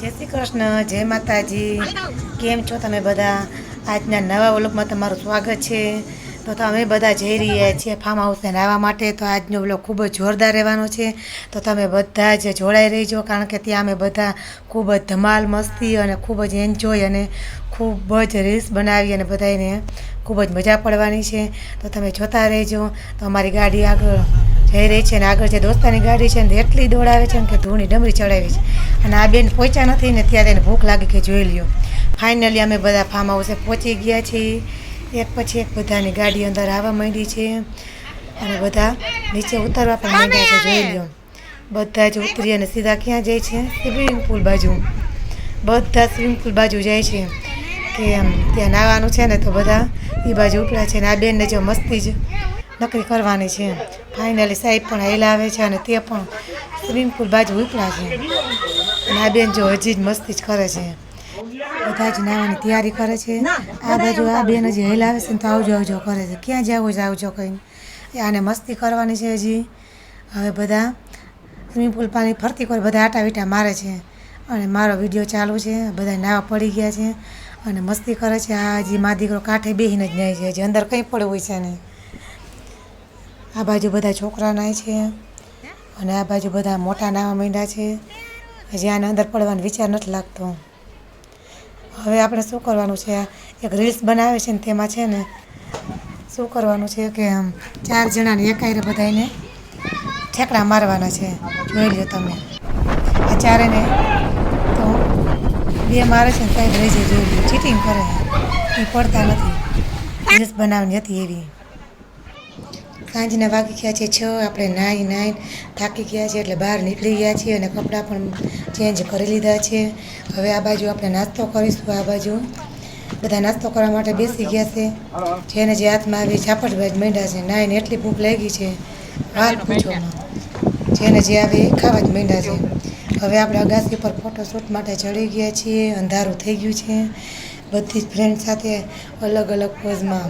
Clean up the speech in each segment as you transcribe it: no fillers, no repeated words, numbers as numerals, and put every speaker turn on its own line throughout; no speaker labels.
જય શ્રી કૃષ્ણ, જય માતાજી. કેમ છો તમે બધા? આજના નવા વ્લોગમાં તમારું સ્વાગત છે. તો અમે બધા જઈ રહ્યા છીએ ફાર્મ હાઉસને નાહવા માટે. તો આજનો વ્લોગ ખૂબ જ જોરદાર રહેવાનો છે. તો તમે બધા જ જોડાઈ રહીજો, કારણ કે ત્યાં અમે બધા ખૂબ જ ધમાલ મસ્તી અને ખૂબ જ એન્જોય અને ખૂબ જ રીલ્સ બનાવી અને બધાને ખૂબ જ મજા પડવાની છે. તો તમે જોતા રહેજો. તો અમારી ગાડી આગળ જઈ રહી છે અને આગળ જે દોસ્તાની ગાડી છે ને એટલી દોડાવે છે ને કે ધૂળની ડમરી ચડાવી છે. અને આ બેન પહોંચ્યા નથી ને ત્યારે એને ભૂખ લાગી કે જોઈ લ્યો. ફાઇનલી અમે બધા ફાર્મ હાઉસે પહોંચી ગયા છીએ. એક પછી એક બધાની ગાડી અંદર આવવા માંડી છે અને બધા નીચે ઉતરવા પણ માંડ્યા છે. જોઈ લ્યો, બધા જ ઉતરી અને સીધા ક્યાં જાય છે? સ્વિમિંગ પુલ બાજુ. બધા સ્વિમિંગ પુલ બાજુ જાય છે કે ત્યાં નાહવાનું છે ને, તો બધા એ બાજુ ઉપડા છે. અને આ બેનને જો મસ્તી જ નકરી કરવાની છે. ફાઇનલી સાહેબ પણ હેલા આવે છે અને તે પણ સ્વિમિંગ પુલ બાજુ ઉપડા છે. અને આ બેન જો હજી જ મસ્તી જ કરે છે. બધા જ નાહવાની તૈયારી કરે છે. આ બાજુ આ બેન હજી હેલા આવે છે ને તો આવજો આવજો કરે છે. ક્યાં જવું છે આવજો કહીને. આને મસ્તી કરવાની છે હજી. હવે બધા સ્વિમિંગ પુલ પાણી ફરતી કરી બધા આટા વીટા મારે છે અને મારો વિડીયો ચાલુ છે. બધા નાહવા પડી ગયા છે અને મસ્તી કરે છે. આ હજી મા દીકરો કાંઠે બેસીને જ નાહી છે, હજી અંદર કંઈ પડવું હોય છે નહીં. આ બાજુ બધા છોકરા નાહે છે અને આ બાજુ બધા મોટા નાહવા માંડ્યા છે. હજી આને અંદર પડવાનો વિચાર નથી લાગતો. હવે આપણે શું કરવાનું છે? એક રીલ્સ બનાવે છે ને તેમાં છે ને શું કરવાનું છે કે 4 જણાને એકાયરે બધાને ઠેકડા મારવાના છે. જોઈ લો તમે. આ ચારેને તો 2 મારે છે ને સાહેબ રહી જાય. જોઈ લો, ચીટિંગ કરે. એ પડતા નથી. રીલ્સ બનાવવાની હતી એવી. સાંજના વાગી ગયા છે 6. આપણે નાહી થાકી ગયા છે એટલે બહાર નીકળી ગયા છીએ અને કપડાં પણ ચેન્જ કરી લીધા છે. હવે આ બાજુ આપણે નાસ્તો કરીશું. આ બાજુ બધા નાસ્તો કરવા માટે બેસી ગયા છે. જેને જે હાથમાં આવી ઝાપટબાજ માંડ્યા છે. નાહીને એટલી ભૂખ લાગી છે વાત પૂછોમાં. જેને જે આવે એ ખાવા જ માંડ્યા છે. હવે આપણે અગાસી પર ફોટોશૂટ માટે ચડી ગયા છીએ. અંધારું થઈ ગયું છે. બધી જ ફ્રેન્ડ સાથે અલગ અલગ પોઝમાં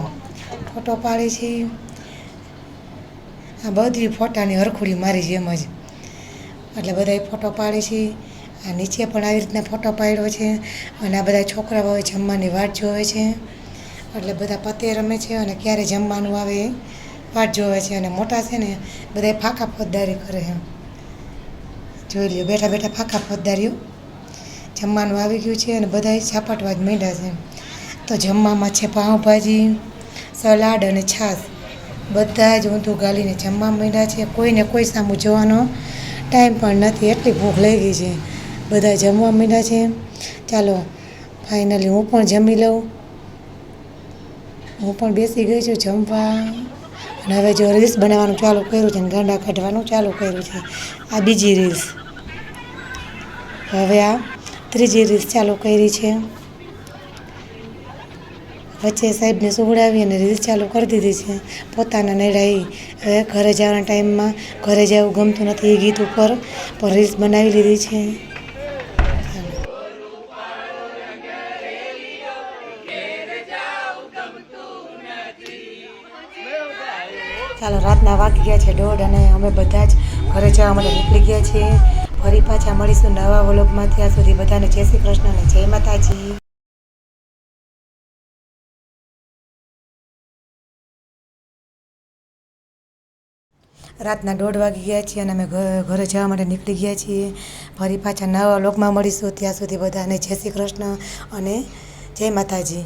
ફોટો પાડી છે. આ બધી ફોટાની હરખુડી મારી છે એમ જ. એટલે બધાએ ફોટો પાડે છે. આ નીચે પણ આવી રીતના ફોટો પાડ્યો છે. અને આ બધા છોકરાઓ જમવાની વાટ જોવે છે. એટલે બધા પતે રમે છે અને ક્યારે જમવાનું આવે એ વાટ જોવે છે. અને મોટા છે ને બધા ફાંકા ફોજદારી કરે છે. જોઈ લ્યો, બેઠા બેઠા ફાંકા ફોજદારીઓ. જમવાનું આવી ગયું છે અને બધા ઝાપટવા જ માંડ્યા છે. તો જમવામાં છે પાઉંભાજી, સલાડ અને છાશ. બધા જ ઊંધું ગાલીને જમવા માંડ્યા છે. કોઈને કોઈ સામું જોવાનો ટાઈમ પણ નથી, એટલી ભૂખ લાગી છે. બધા જમવા માંડ્યા છે. ચાલો ફાઇનલી હું પણ જમી લઉં. હું પણ બેસી ગઈ છું જમવા. અને હવે જો રીલ્સ બનાવવાનું ચાલુ કર્યું છે અને ગાંડા કાઢવાનું ચાલુ કર્યું છે. આ બીજી રીલ્સ. હવે આ ત્રીજી રીલ્સ ચાલુ કરી છે. વચ્ચે સાહેબને સુવડાવી અને રીલ્સ ચાલુ કરી દીધી છે. પોતાના નૈડા હવે ઘરે જવાના ટાઈમમાં ઘરે જવું ગમતું નથી એ ગીત ઉપર પણ રીલ્સ બનાવી લીધી છે. ચાલો રાતના વાગી ગયા છે 1:30 અને અમે બધા જ ઘરે જવા માટે નીકળી ગયા છીએ. ફરી પાછા મળીશું નવા વ્લોગમાં. ત્યાં સુધી બધાને જય શ્રી કૃષ્ણ અને જય માતાજી. રાતના 1:30 વાગી ગયા છીએ અને અમે ઘરે જવા માટે નીકળી ગયા છીએ. ફરી પાછા નવા વ્લોગમાં મળીશું. ત્યાં સુધી બધાને જય શ્રી કૃષ્ણ અને જય માતાજી.